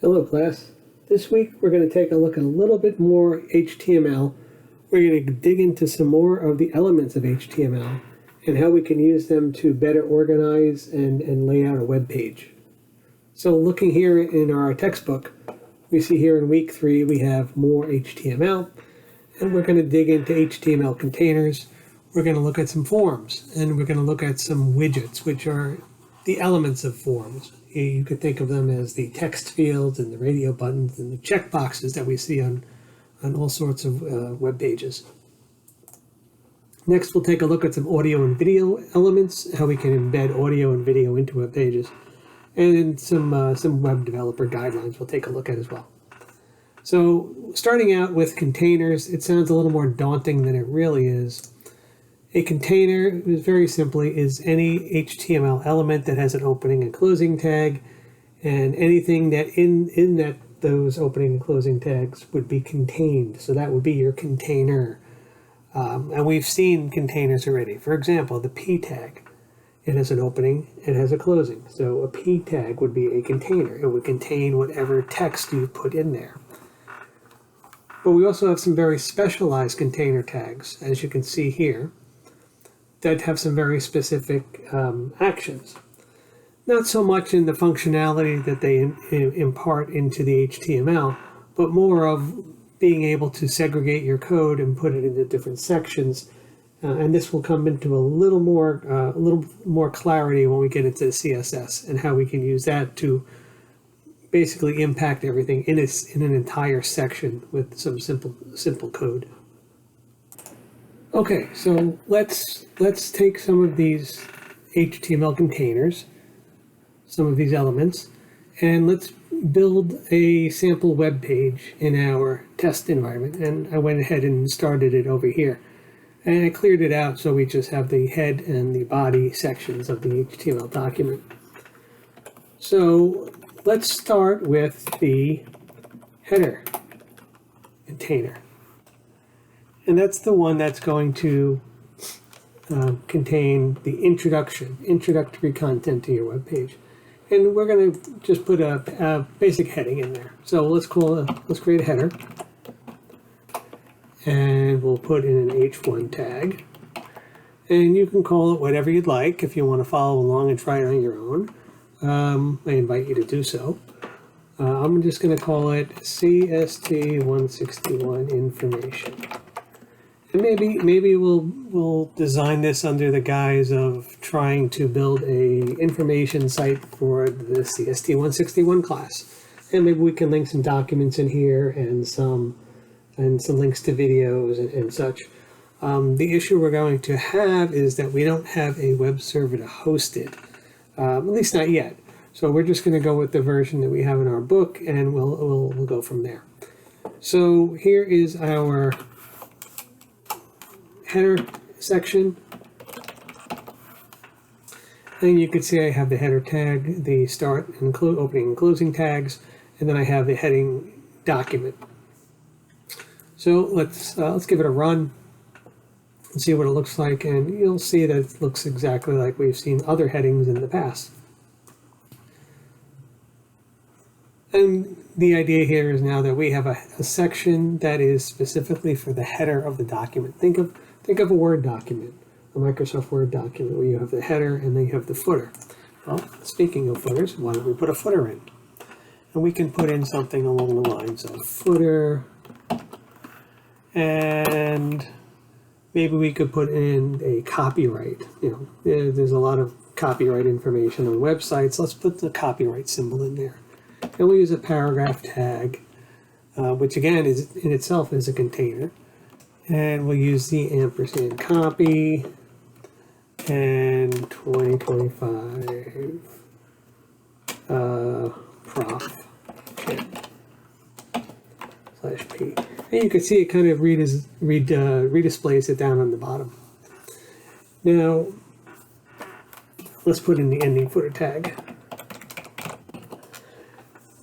Hello class. This week we're going to take a look at a little bit more HTML. We're going to dig into some more of the elements of HTML and how we can use them to better organize and lay out a web page. So looking here in our textbook, we see here in week 3 we have more HTML, and we're going to dig into HTML containers. We're going to look at some forms, and we're going to look at some widgets, which are the elements of forms. You could think of them as the text fields and the radio buttons and the checkboxes that we see on all sorts of web pages. Next, we'll take a look at some audio and video elements, how we can embed audio and video into web pages, and some web developer guidelines we'll take a look at as well. So starting out with containers, it sounds a little more daunting than it really is. A container, very simply, is any HTML element that has an opening and closing tag, and anything that in those opening and closing tags would be contained. So that would be your container. And we've seen containers already. For example, the P tag. It has an opening, it has a closing. So a P tag would be a container. It would contain whatever text you put in there. But we also have some very specialized container tags, as you can see here, that have some very specific actions. Not so much in the functionality that they impart into the HTML, but more of being able to segregate your code and put it into different sections. And this will come into a little more clarity when we get into the CSS and how we can use that to basically impact everything in an entire section with some simple code. Okay, so let's take some of these HTML containers, some of these elements, and let's build a sample web page in our test environment. And I went ahead and started it over here. And I cleared it out so we just have the head and the body sections of the HTML document. So let's start with the header container. And that's the one that's going to contain the introductory content to your web page. And we're going to just put a basic heading in there. So let's create a header. And we'll put in an H1 tag. And you can call it whatever you'd like if you want to follow along and try it on your own. I invite you to do so. I'm just going to call it CST 161 information. And maybe we'll design this under the guise of trying to build a information site for the CST 161 class. And maybe we can link some documents in here and some links to videos and such. The issue we're going to have is that we don't have a web server to host it, at least not yet. So we're just going to go with the version that we have in our book, and we'll go from there. So here is our header section, and you can see I have the header tag, the start and opening and closing tags, and then I have the heading document. So let's give it a run and see what it looks like, and you'll see that it looks exactly like we've seen other headings in the past. And the idea here is now that we have a section that is specifically for the header of the document. Think of a Word document, a Microsoft Word document, where you have the header and then you have the footer. Well, speaking of footers, why don't we put a footer in? And we can put in something along the lines of footer, and maybe we could put in a copyright. There's a lot of copyright information on websites. Let's put the copyright symbol in there. And we use a paragraph tag, which again is in itself is a container. And we'll use the ampersand copy and 2025 prof /p. And you can see it kind of redisplays it down on the bottom. Now, let's put in the ending footer tag.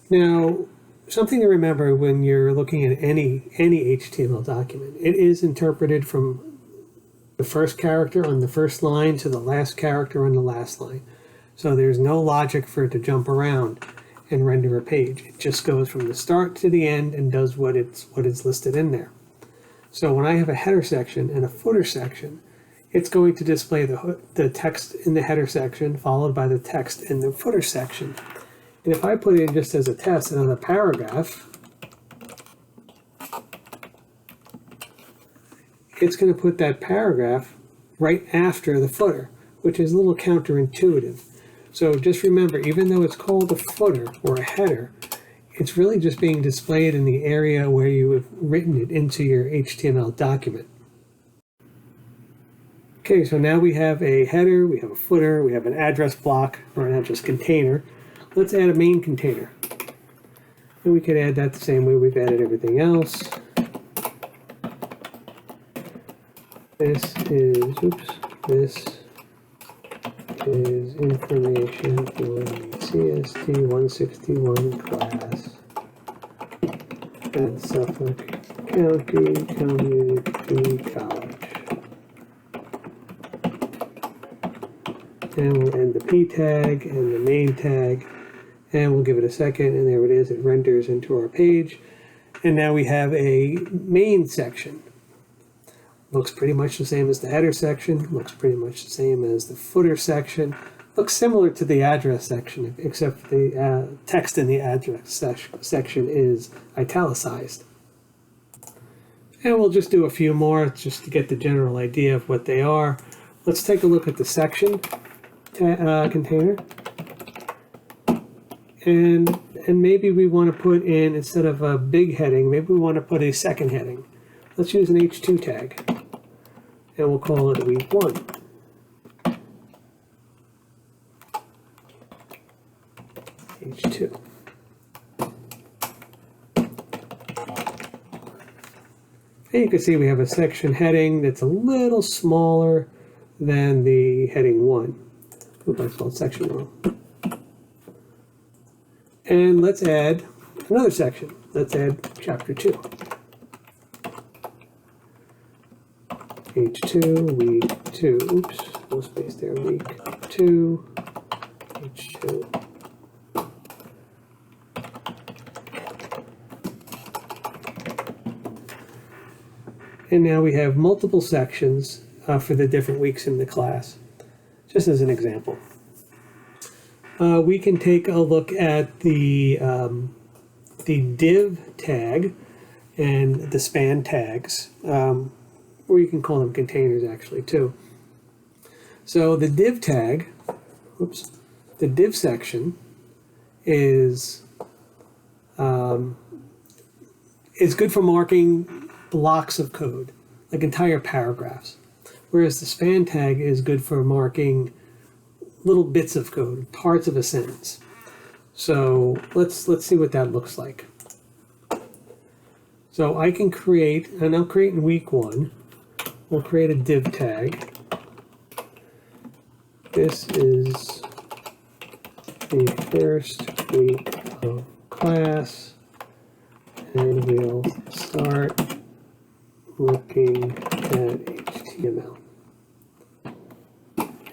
Now, something to remember when you're looking at any HTML document, it is interpreted from the first character on the first line to the last character on the last line. So there's no logic for it to jump around. and render a page. It just goes from the start to the end and does what it's listed in there. So when I have a header section and a footer section, it's going to display the text in the header section followed by the text in the footer section. And if I put in, just as a test, another paragraph, it's going to put that paragraph right after the footer, which is a little counterintuitive. So just remember, even though it's called a footer or a header, it's really just being displayed in the area where you have written it into your HTML document. Okay, so now we have a header, we have a footer, we have an address block, or an address container. Let's add a main container. And we could add that the same way we've added everything else. This is information for the CST 161 class at Suffolk County Community College. And we'll end the P tag and the main tag, and we'll give it a second, and there it is. It renders into our page. And now we have a main section. Looks pretty much the same as the header section, looks pretty much the same as the footer section, looks similar to the address section, except the text in the address section is italicized. And we'll just do a few more just to get the general idea of what they are. Let's take a look at the section container. And maybe we want to put in, instead of a big heading, maybe we want to put a second heading. Let's use an H2 tag, and we'll call it week 1. H2. And you can see we have a section heading that's a little smaller than the heading 1. Oops, I spelled section wrong. And let's add another section. Let's add chapter 2. H2, week 2, oops, no space there, week 2, H2. And now we have multiple sections for the different weeks in the class, just as an example. We can take a look at the div tag and the span tags, or you can call them containers actually too. So the div tag, the div section is good for marking blocks of code, like entire paragraphs, whereas the span tag is good for marking little bits of code, parts of a sentence. So let's see what that looks like. So I can create, and I'll create in week 1. We'll create a div tag. This is the first week of class, and we'll start looking at HTML.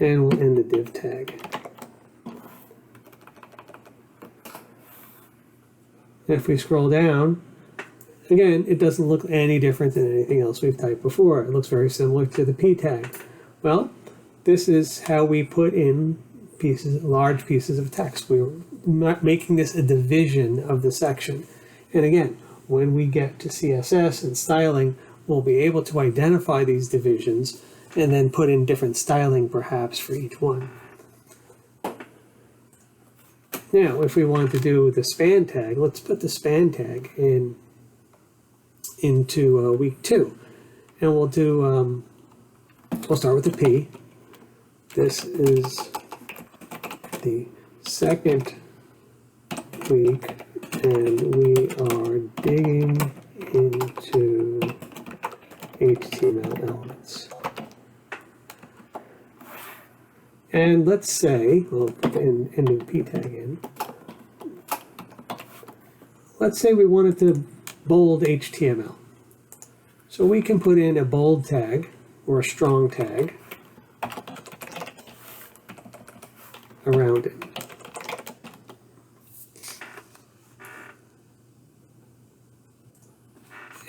And we'll end the div tag. And if we scroll down, again, it doesn't look any different than anything else we've typed before. It looks very similar to the P tag. Well, this is how we put in large pieces of text. We're making this a division of the section. And again, when we get to CSS and styling, we'll be able to identify these divisions and then put in different styling perhaps for each one. Now, if we want to do the span tag, let's put the span tag into week 2. And we'll do, we'll start with the P. This is the second week, and we are digging into HTML elements. And let's say, we'll put the ending P tag in. Let's say we wanted to bold HTML. So we can put in a bold tag or a strong tag around it.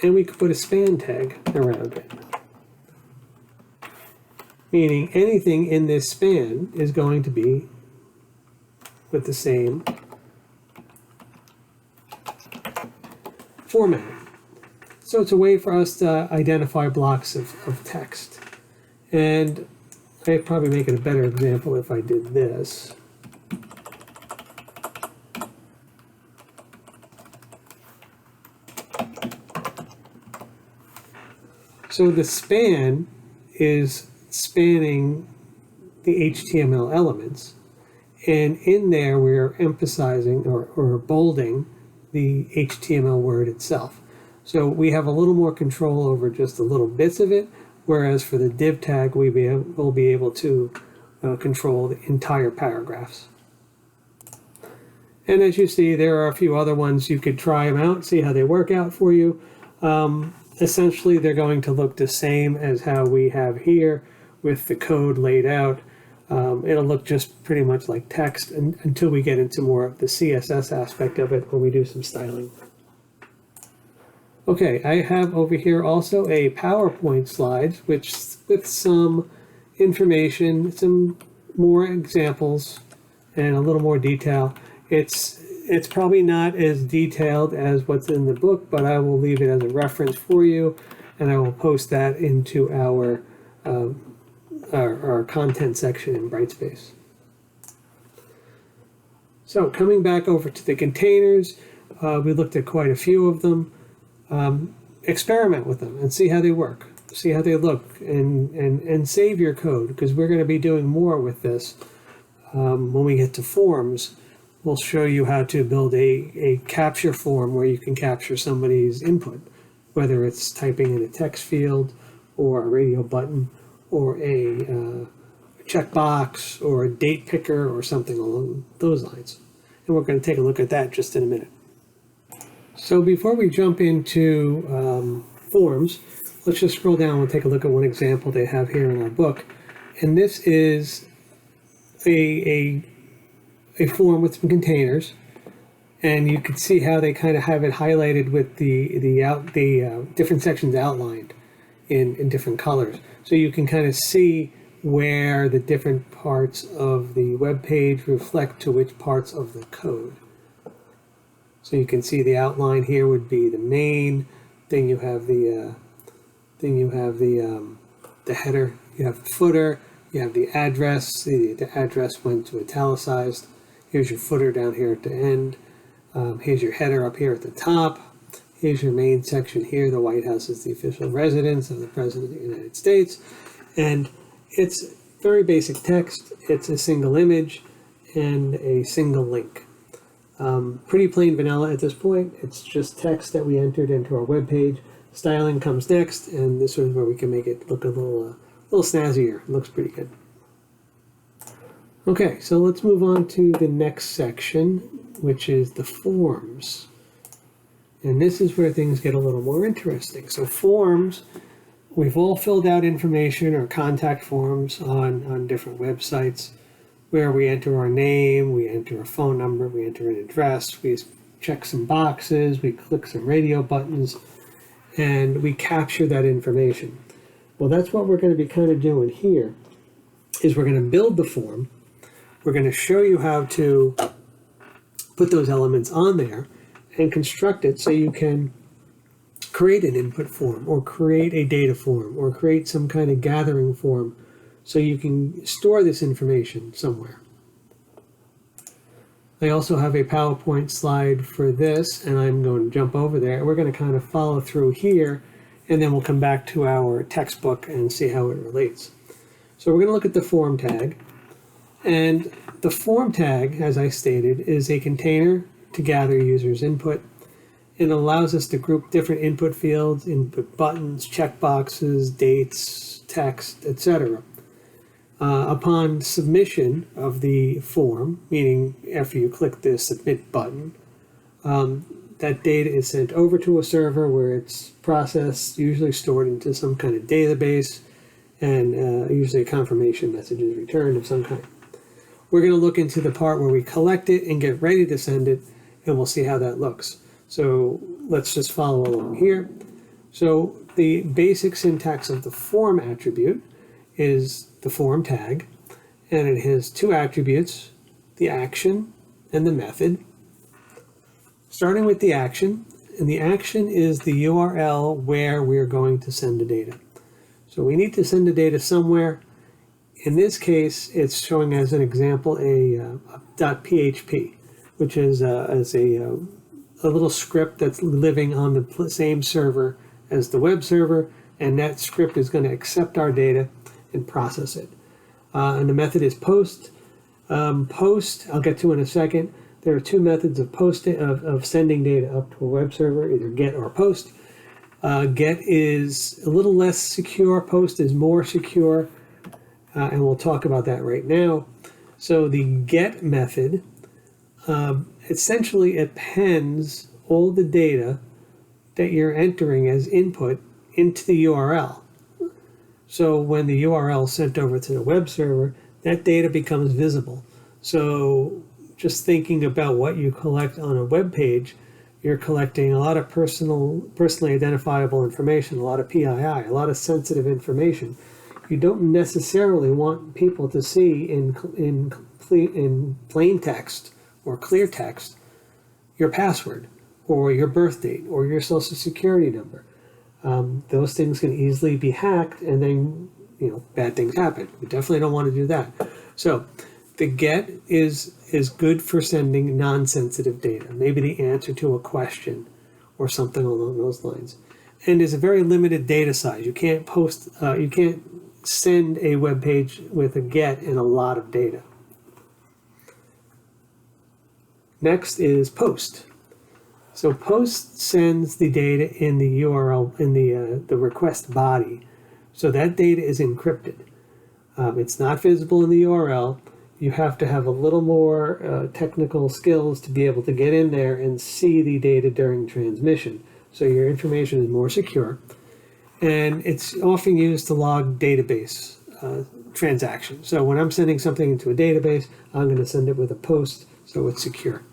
and we could put a span tag around it. Meaning anything in this span is going to be with the same format. So it's a way for us to identify blocks of text. And I'd probably make it a better example if I did this. So the span is spanning the HTML elements, and in there we're emphasizing or bolding the HTML word itself. So we have a little more control over just the little bits of it, whereas for the div tag we'll be able to control the entire paragraphs. And as you see, there are a few other ones. You could try them out, see how they work out for you. Essentially, they're going to look the same as how we have here with the code laid out. It'll look just pretty much like text until we get into more of the CSS aspect of it when we do some styling. Okay, I have over here also a PowerPoint slide with some information, some more examples, and a little more detail. It's probably not as detailed as what's in the book, but I will leave it as a reference for you, and I will post that into our content section in Brightspace. So coming back over to the containers, we looked at quite a few of them. Experiment with them and see how they work, see how they look, and save your code, because we're going to be doing more with this when we get to forms. We'll show you how to build a capture form where you can capture somebody's input, whether it's typing in a text field or a radio button or a checkbox or a date picker or something along those lines. And we're going to take a look at that just in a minute. So before we jump into forms, let's just scroll down and take a look at one example they have here in our book. And this is a form with some containers, and you can see how they kind of have it highlighted with the different sections outlined in different colors. So you can kind of see where the different parts of the web page reflect to which parts of the code. So you can see the outline here would be the main thing. You have the header, you have the footer, you have the address. The address went to italicized. Here's your footer down here at the end. Here's your header up here at the top. Here's your main section here. The White House is the official residence of the President of the United States. And it's very basic text. It's a single image and a single link. Pretty plain vanilla at this point. It's just text that we entered into our web page. Styling comes next, and this is where we can make it look a little snazzier. It looks pretty good. Okay, so let's move on to the next section, which is the forms. And this is where things get a little more interesting. So forms, we've all filled out information or contact forms on different websites where we enter our name, we enter a phone number, we enter an address, we check some boxes, we click some radio buttons, and we capture that information. Well, that's what we're going to be kind of doing here, is we're going to build the form. We're going to show you how to put those elements on there and construct it so you can create an input form or create a data form or create some kind of gathering form so you can store this information somewhere. I also have a PowerPoint slide for this, and I'm going to jump over there. We're going to kind of follow through here, and then we'll come back to our textbook and see how it relates. So we're going to look at the form tag. And the form tag, as I stated, is a container to gather users' input. It allows us to group different input fields, input buttons, checkboxes, dates, text, etc. Upon submission of the form, meaning after you click the submit button, that data is sent over to a server where it's processed, usually stored into some kind of database, and usually a confirmation message is returned of some kind. We're going to look into the part where we collect it and get ready to send it, and we'll see how that looks. So let's just follow along here. So the basic syntax of the form attribute is the form tag, and it has two attributes, the action and the method. Starting with the action, and the action is the URL where we're going to send the data. So we need to send the data somewhere. In this case, it's showing as an example a .php, which is a little script that's living on the same server as the web server, and that script is going to accept our data and process it. And the method is post. Post, I'll get to in a second. There are two methods of sending data up to a web server, either get or post. Get is a little less secure, post is more secure, and we'll talk about that right now. So the get method essentially appends all the data that you're entering as input into the URL. So when the URL is sent over to the web server, that data becomes visible. So just thinking about what you collect on a web page, you're collecting a lot of personally identifiable information, a lot of PII, a lot of sensitive information. You don't necessarily want people to see in plain text or clear text your password or your birth date or your social security number. Those things can easily be hacked, and then bad things happen. We definitely don't want to do that. So the get is good for sending non-sensitive data, maybe the answer to a question or something along those lines. And there's a very limited data size. You can't send a web page with a get and a lot of data. Next is post. So post sends the data in the URL, in the request body. So that data is encrypted. It's not visible in the URL. You have to have a little more technical skills to be able to get in there and see the data during transmission. So your information is more secure. And it's often used to log database transactions. So when I'm sending something into a database, I'm going to send it with a post so it's secure.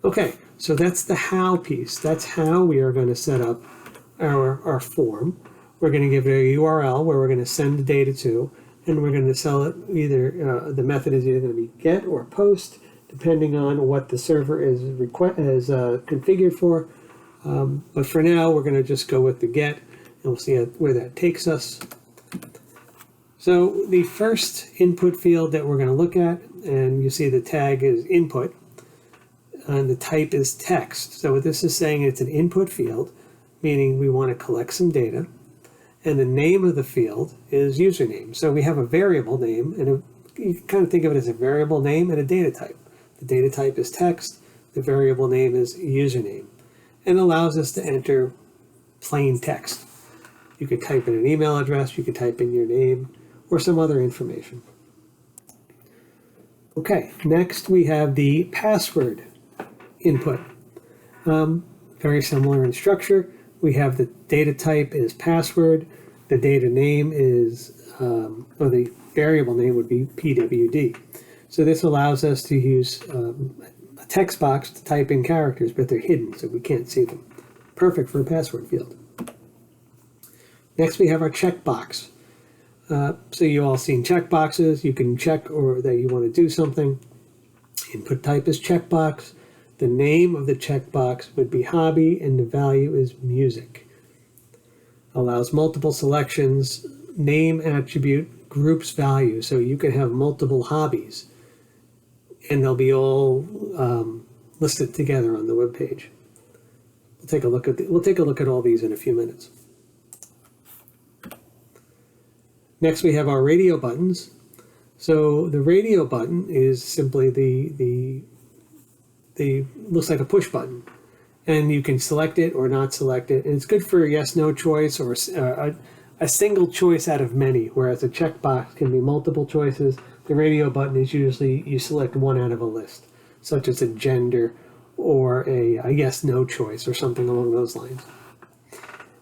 Okay, so that's the how piece. That's how we are going to set up our form. We're going to give it a URL where we're going to send the data to, and we're going to sell it either, the method is either going to be get or post, depending on what the server is configured for. But for now, we're going to just go with the get, and we'll see where that takes us. So the first input field that we're going to look at, and you see the tag is input, and the type is text. So what this is saying, it's an input field, meaning we want to collect some data, and the name of the field is username. So we have a variable name, and you can kind of think of it as a variable name and a data type. The data type is text, the variable name is username, and allows us to enter plain text. You could type in an email address, you could type in your name, or some other information. Okay, next we have the password input. Very similar in structure. We have the data type is password, the data name is, or the variable name would be PWD. So this allows us to use a text box to type in characters, but they're hidden, so we can't see them. Perfect for a password field. Next we have our checkbox. So you all seen checkboxes. You can check or that you want to do something. Input type is checkbox. The name of the checkbox would be hobby, and the value is music. Allows multiple selections, name attribute, groups value. So you can have multiple hobbies, and they'll be all listed together on the web page. We'll take a look at all these in a few minutes. Next, we have our radio buttons. So the radio button is simply the looks like a push button, and you can select it or not select it. And it's good for a yes/no choice or a single choice out of many, whereas a checkbox can be multiple choices. The radio button is usually you select one out of a list, such as a gender or a yes/no choice or something along those lines.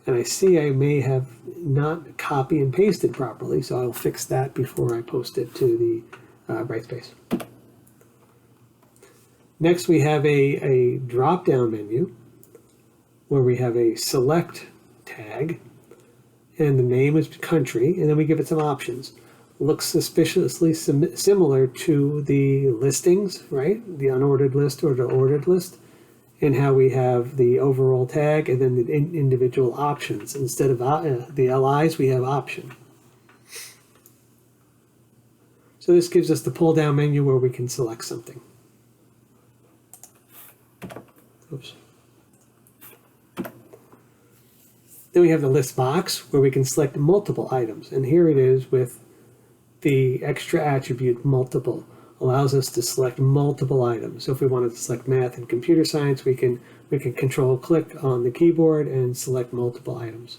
And I see I may have not copy and pasted properly, so I'll fix that before I post it to the Brightspace. Next, we have a drop-down menu where we have a select tag, and the name is country, and then we give it some options. Looks suspiciously similar to the listings, right? The unordered list or the ordered list, and how we have the overall tag and then the individual options. Instead of the LIs, we have option. So this gives us the pull-down menu where we can select something. Oops. Then we have the list box where we can select multiple items, and here it is with the extra attribute multiple. Allows us to select multiple items. So if we wanted to select math and computer science, we can control click on the keyboard and select multiple items.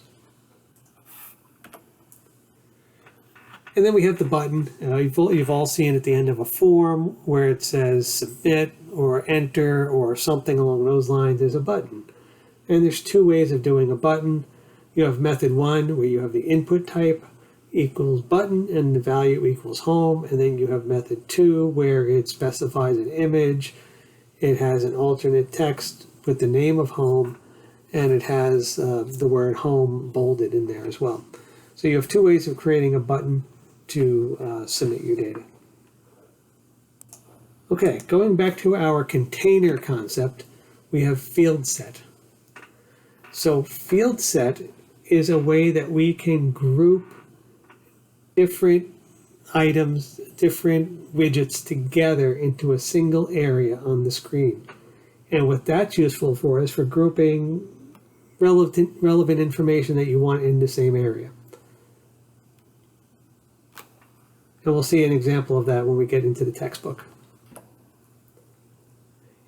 And then we have the button. You've all seen at the end of a form where it says submit or enter or something along those lines. There's a button. And there's two ways of doing a button. You have method 1 where you have the input type equals button and the value equals home, and then you have method 2 where it specifies an image, it has an alternate text with the name of home, and it has the word home bolded in there as well. So you have two ways of creating a button to submit your data. Okay, going back to our container concept, we have field set. So field set is a way that we can group different items, different widgets together into a single area on the screen. And what that's useful for is for grouping relevant information that you want in the same area. And we'll see an example of that when we get into the textbook.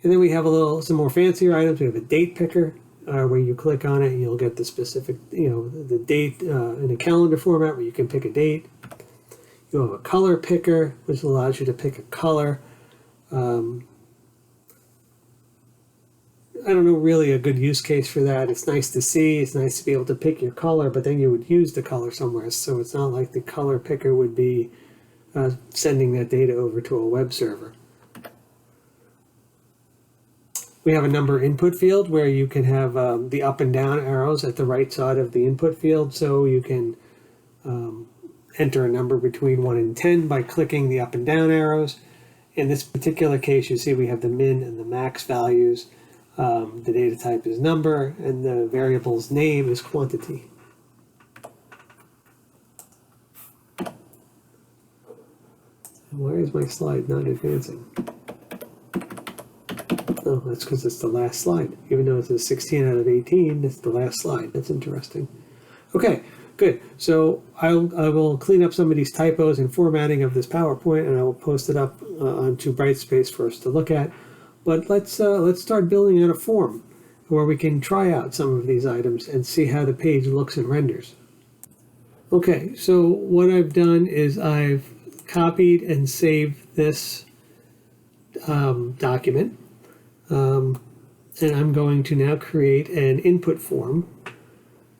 And then we have some more fancier items. We have a date picker, where you click on it and you'll get the specific, the date in a calendar format where you can pick a date. You have a color picker, which allows you to pick a color. I don't know really a good use case for that. It's nice to see, it's nice to be able to pick your color, but then you would use the color somewhere. So it's not like the color picker would be sending that data over to a web server. We have a number input field where you can have the up and down arrows at the right side of the input field, so you can enter a number between 1 and 10 by clicking the up and down arrows. In this particular case, you see we have the min and the max values. The data type is number, and the variable's name is quantity. Why is my slide not advancing? Oh, that's because it's the last slide. Even though it says 16 out of 18, it's the last slide. That's interesting. Okay, good. So I will clean up some of these typos and formatting of this PowerPoint, and I will post it up onto Brightspace for us to look at. But let's start building out a form where we can try out some of these items and see how the page looks and renders. Okay, so what I've done is I've copied and saved this document. And I'm going to now create an input form.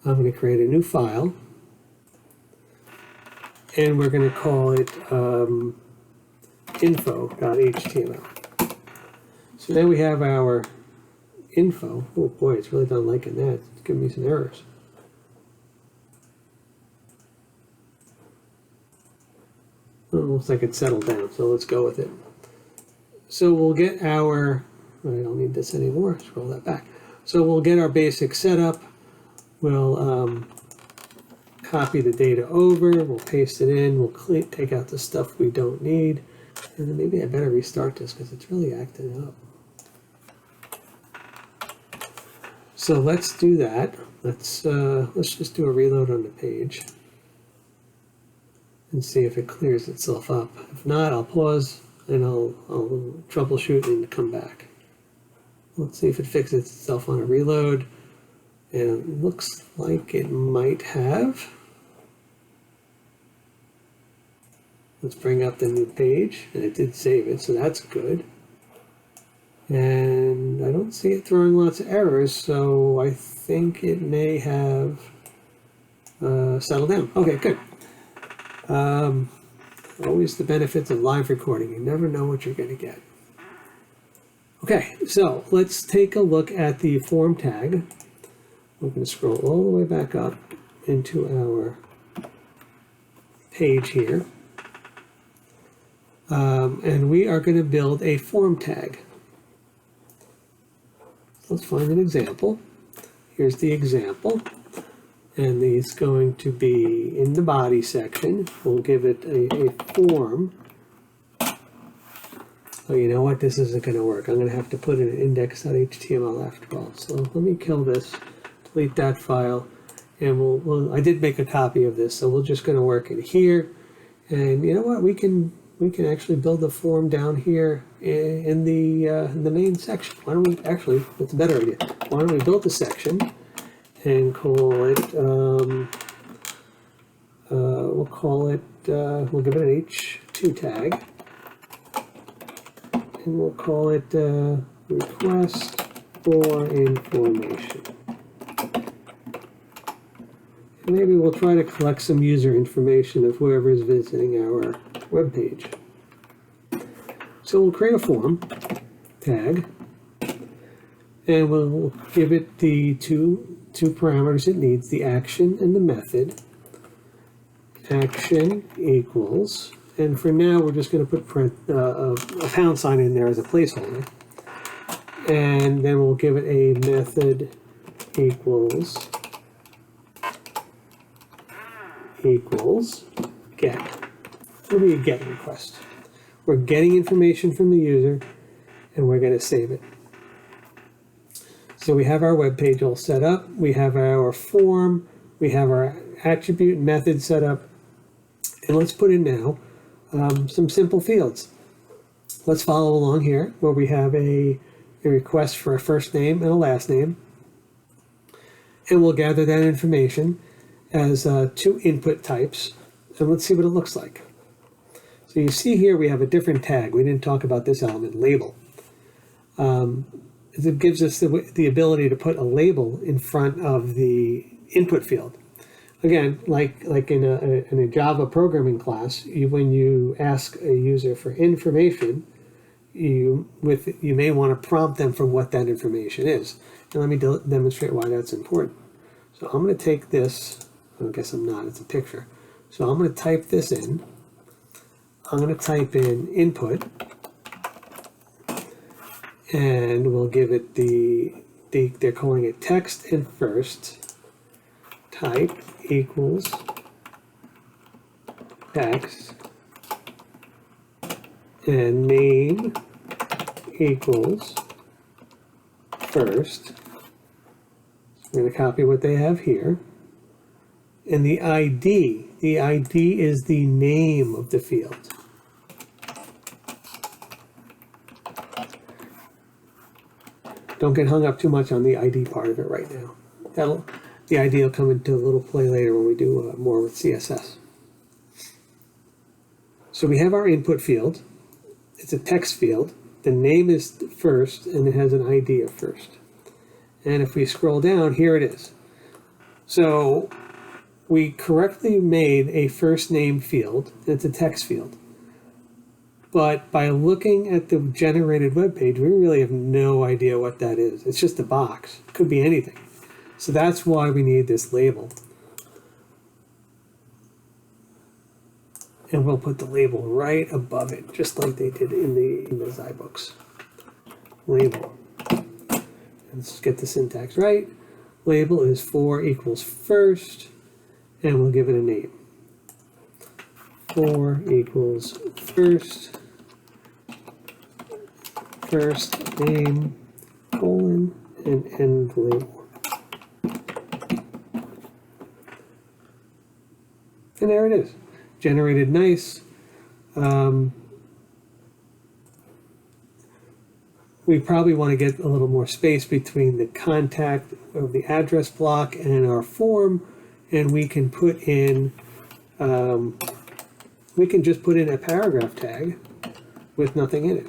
I'm going to create a new file, and we're going to call it info.html. So now we have our info. Oh boy, it's really not liking that. It's giving me some errors. Oh, it looks like it's settled down, so let's go with it. So we'll get our, I don't need this anymore, scroll that back. So we'll get our basic setup. We'll copy the data over, we'll paste it in, we'll take out the stuff we don't need, and then maybe I better restart this because it's really acting up. So let's do that. Let's just do a reload on the page and see if it clears itself up. If not, I'll pause and I'll troubleshoot and come back. Let's see if it fixes itself on a reload. And it looks like it might have. Let's bring up the new page, and it did save it, so that's good. And I don't see it throwing lots of errors, so I think it may have settled down. Okay, good. Always the benefits of live recording. You never know what you're going to get. Okay, so let's take a look at the form tag. We're going to scroll all the way back up into our page here. And we are going to build a form tag. Let's find an example. Here's the example. And it's going to be in the body section. We'll give it a form. Oh, you know what? This isn't going to work. I'm going to have to put in an index.html after all. So let me kill this, delete that file, and I did make a copy of this, so we're just going to work it here. And you know what? We can actually build the form down here in the main section. Why don't we actually? That's a better idea. Why don't we build a section and call it? We'll call it. We'll give it an H2 tag. And we'll call it request for information. And maybe we'll try to collect some user information of whoever is visiting our web page. So we'll create a form tag, and we'll give it the two parameters it needs, the action and the method. Action equals. And for now, we're just going to put a pound sign in there as a placeholder. And then we'll give it a method equals get. It'll be a get request. We're getting information from the user, and we're going to save it. So we have our web page all set up. We have our form. We have our attribute method set up. And let's put in now some simple fields. Let's follow along here where we have a request for a first name and a last name. And we'll gather that information as two input types. And let's see what it looks like. So you see here we have a different tag. We didn't talk about this element, label. It gives us the ability to put a label in front of the input field. Again, like in a Java programming class, when you ask a user for information, you may want to prompt them for what that information is. And let me demonstrate why that's important. So I'm going to take this. I guess I'm not. It's a picture. So I'm going to type this in. I'm going to type in input, and we'll give it they're calling it text and first. Type equals text, and name equals first. I'm going to copy what they have here. And the ID is the name of the field. Don't get hung up too much on the ID part of it right now. The ID will come into a little play later when we do more with CSS. So we have our input field. It's a text field. The name is first, and it has an ID of first. And if we scroll down, here it is. So we correctly made a first name field. It's a text field. But by looking at the generated web page, we really have no idea what that is. It's just a box. It could be anything. So that's why we need this label. And we'll put the label right above it, just like they did in the Zybooks. Label. Let's get the syntax right. Label is for equals first, and we'll give it a name. For equals first name, colon, and end label. And there it is, generated nice. We probably want to get a little more space between the contact of the address block and our form, and we can put in, we can just put in a paragraph tag with nothing in it.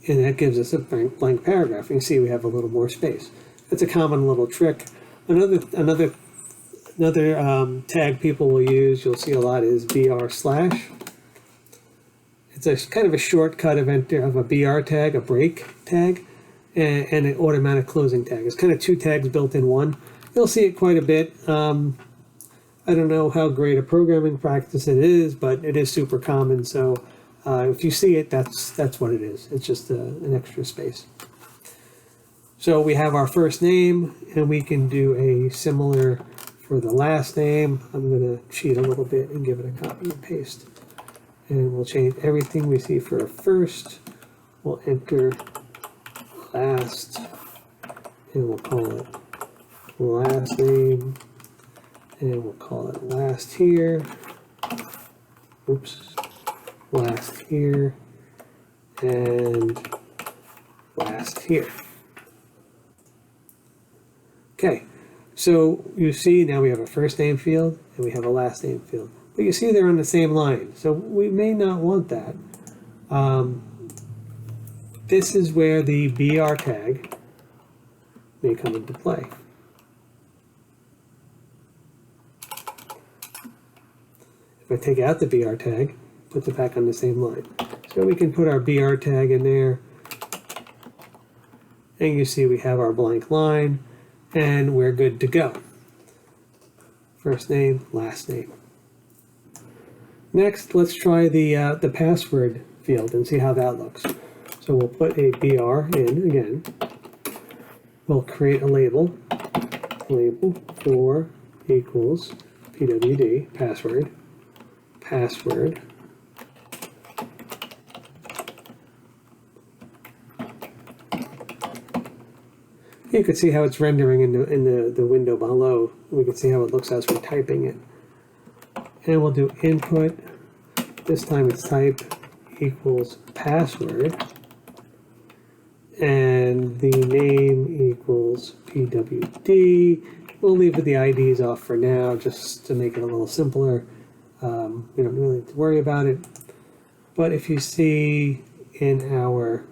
And that gives us a blank paragraph. You can see we have a little more space. That's a common little trick. Another tag people will use, you'll see a lot, is br/. It's a kind of a shortcut of a BR tag, a break tag, and an automatic closing tag. It's kind of two tags built in one. You'll see it quite a bit. I don't know how great a programming practice it is, but it is super common. So if you see it, that's what it is. It's just an extra space. So we have our first name, and we can do a similar for the last name. I'm going to cheat a little bit and give it a copy and paste. And we'll change everything we see for a first. We'll enter last, and we'll call it last name. And we'll call it last here. Oops. Last here. And last here. Okay. So you see now we have a first name field and we have a last name field. But you see they're on the same line. So we may not want that. This is where the BR tag may come into play. If I take out the BR tag, puts it back on the same line. So we can put our BR tag in there. And you see we have our blank line, and we're good to go. First name, last name. Next, let's try the password field and see how that looks. So we'll put a BR in again. We'll create a label. Label 4 equals PWD, password. Password. You can see how it's rendering in the window below. We can see how it looks as we're typing it. And we'll do input. This time it's type equals password. And the name equals PWD. We'll leave the IDs off for now just to make it a little simpler. We don't really have to worry about it. But if you see in our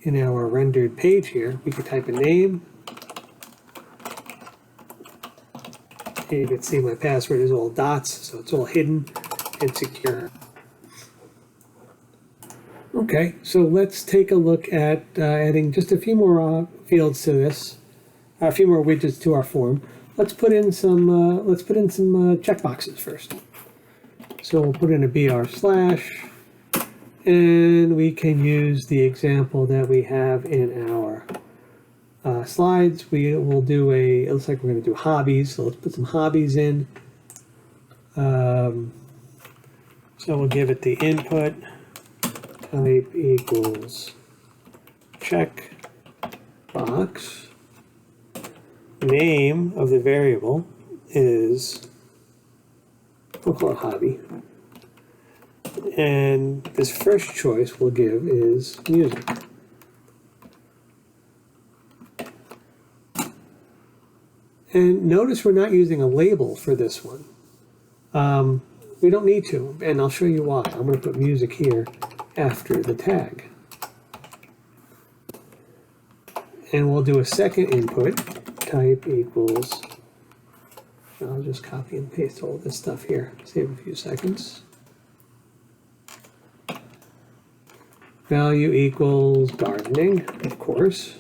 rendered page here, we could type a name. And you can see my password is all dots, so it's all hidden and secure. Okay, so let's take a look at adding just a few more fields to this, a few more widgets to our form. Let's put in some checkboxes first. So we'll put in a BR/, and we can use the example that we have in our slides. We will do it looks like we're going to do hobbies, so let's put some hobbies in. So we'll give it the input, type equals check box. Name of the variable is, we'll call it hobby. And this first choice we'll give is music. And notice we're not using a label for this one. We don't need to, and I'll show you why. I'm going to put music here after the tag. And we'll do a second input, type equals, I'll just copy and paste all this stuff here, save a few seconds. Value equals gardening, of course.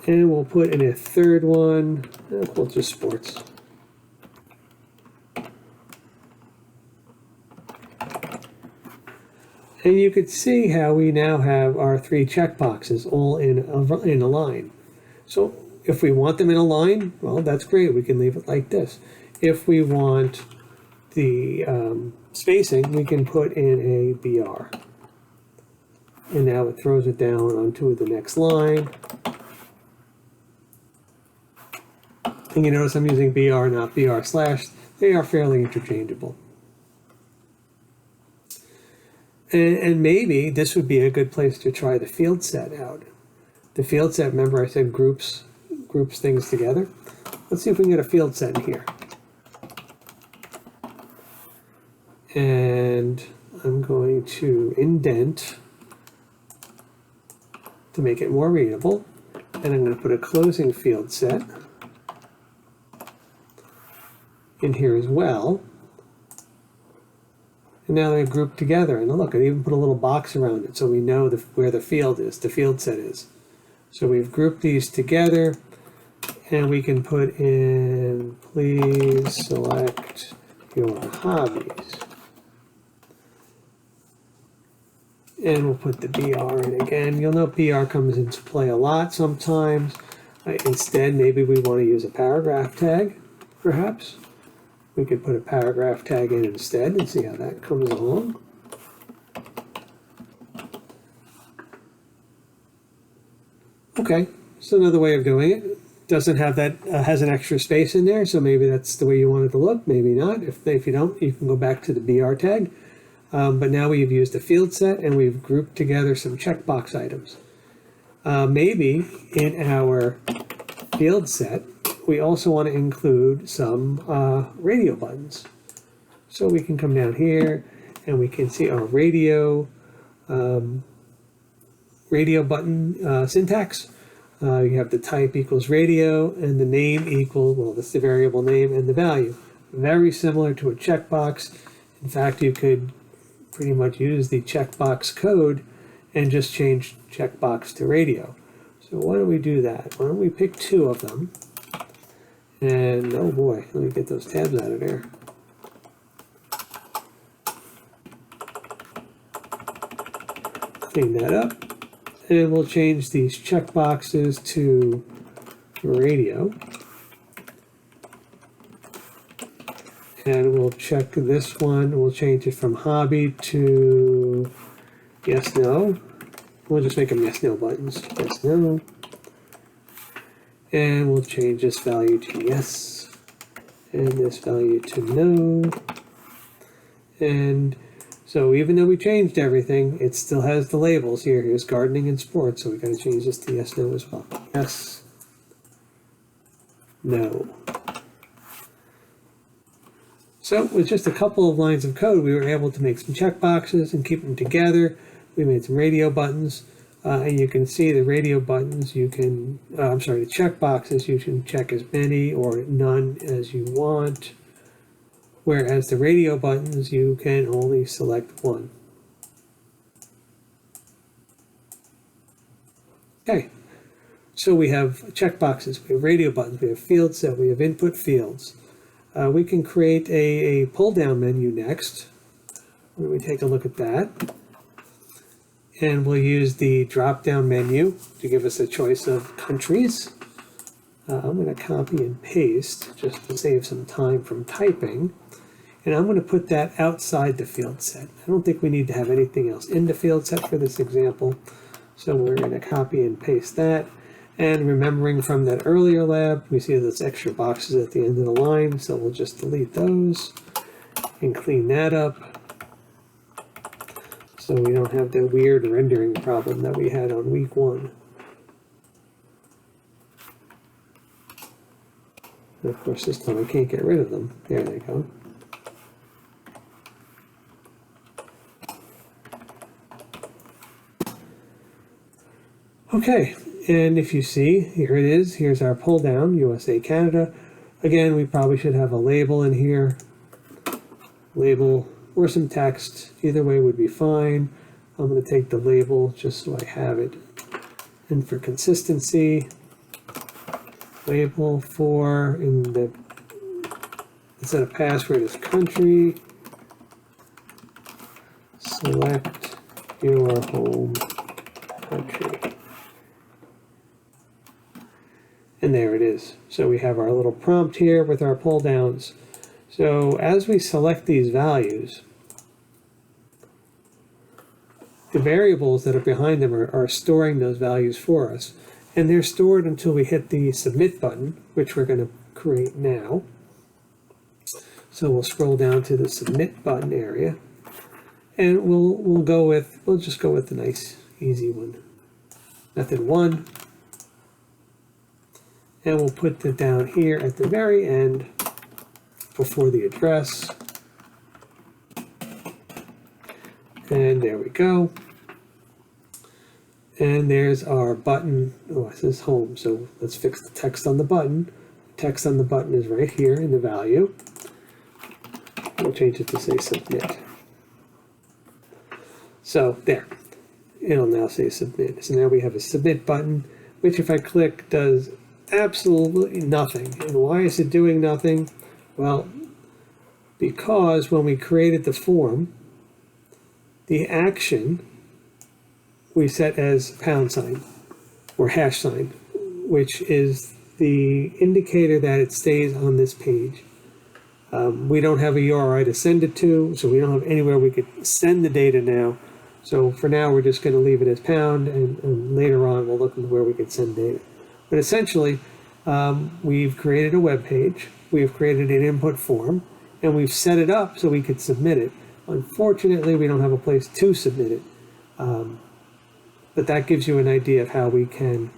And we'll put in a third one, we'll just sports. And you could see how we now have our 3 checkboxes all in a line. So if we want them in a line, well, that's great. We can leave it like this. If we want the spacing, we can put in a BR. And now it throws it down onto the next line. And you notice I'm using BR, not BR/. They are fairly interchangeable. And maybe this would be a good place to try the field set out. The field set, remember I said groups things together. Let's see if we can get a field set in here. And I'm going to indent to make it more readable. And I'm going to put a closing field set in here as well. now they're grouped together. And look, I even put a little box around it so we know where the field is, the field set is. So we've grouped these together, and we can put in, please select your hobbies. And we'll put the BR in again. You'll know BR comes into play a lot sometimes. Instead, maybe we want to use a paragraph tag, perhaps. We could put a paragraph tag in instead and see how that comes along. Okay, so another way of doing it. Doesn't have that, has an extra space in there, so maybe that's the way you want it to look, maybe not. If you don't, you can go back to the BR tag. But now we've used a field set and we've grouped together some checkbox items. Maybe in our field set, we also want to include some radio buttons. So we can come down here and we can see our radio button syntax. You have the type equals radio and the name equals, well, that's the variable name and the value. Very similar to a checkbox. In fact, you could pretty much use the checkbox code and just change checkbox to radio. So why don't we do that? Why don't we pick two of them? And oh boy, let me get those tabs out of there. Clean that up. And we'll change these checkboxes to radio. And we'll check this one. We'll change it from hobby to yes, no. We'll just make them yes, no buttons. Yes, no. And we'll change this value to yes. And this value to no. And so even though we changed everything, it still has the labels here. Here's gardening and sports. So we got to change this to yes, no as well. Yes, no. So with just a couple of lines of code, we were able to make some checkboxes and keep them together. We made some radio buttons, and you can see the radio buttons, you can, the checkboxes, you can check as many or none as you want, whereas the radio buttons, you can only select one. Okay, so we have checkboxes, we have radio buttons, we have field set, we have input fields. We can create a pull-down menu next. When we take a look at that. And we'll use the drop-down menu to give us a choice of countries. I'm going to copy and paste just to save some time from typing. And I'm going to put that outside the field set. I don't think we need to have anything else in the field set for this example. So we're going to copy and paste that. And remembering from that earlier lab, we see those extra boxes at the end of the line. So we'll just delete those and clean that up, so we don't have the weird rendering problem that we had on week 1. And of course, this time I can't get rid of them. There they go. Okay, and if you see, here it is. Here's our pull down, USA, Canada. Again, we probably should have a label in here. Label or some text, either way would be fine. I'm going to take the label just so I have it. And for consistency, label for, instead of password is country, select your home country. And there it is. So we have our little prompt here with our pull downs. So as we select these values, the variables that are behind them are storing those values for us. And they're stored until we hit the submit button, which we're going to create now. So we'll scroll down to the submit button area. And we'll just go with the nice, easy one. Method 1. And we'll put it down here at the very end before the address. And there we go. And there's our button. Oh, it says home, so let's fix the text on the button. Text on the button is right here in the value. We'll change it to say submit. So there, it'll now say submit. So now we have a submit button, which if I click does absolutely nothing. And why is it doing nothing? Well, because when we created the form, the action we set as £sign or #sign, which is the indicator that it stays on this page. We don't have a URI to send it to, so we don't have anywhere we could send the data now. So for now, we're just going to leave it as pound, and later on, we'll look into where we can send data. But essentially, we've created a web page, we've created an input form, and we've set it up so we could submit it. Unfortunately, we don't have a place to submit it. But that gives you an idea of how we can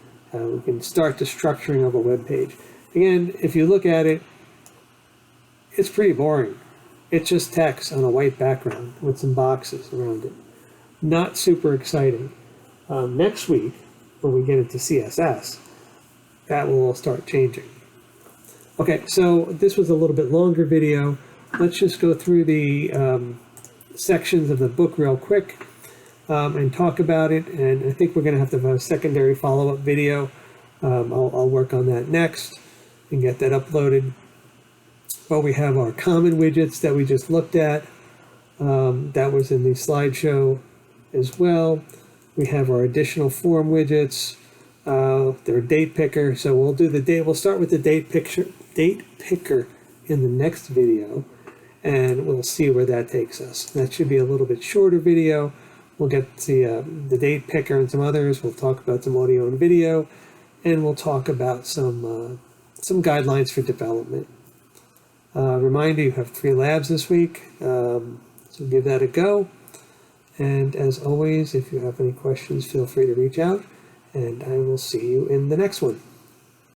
start the structuring of a web page. Again, if you look at it, it's pretty boring. It's just text on a white background with some boxes around it. Not super exciting. Next week, when we get into CSS, that will all start changing. Okay, so this was a little bit longer video. Let's just go through the sections of the book real quick and talk about it. And I think we're going to have a secondary follow-up video. I'll work on that next and get that uploaded. But we have our common widgets that we just looked at. That was in the slideshow as well. We have our additional form widgets. They're date picker. So we'll do the date. We'll start with the date picker in the next video, and we'll see where that takes us. That should be a little bit shorter video. We'll get the date picker and some others. We'll talk about some audio and video, and we'll talk about some guidelines for development. Reminder, you have 3 labs this week, so give that a go. And as always, if you have any questions, feel free to reach out, and I will see you in the next one.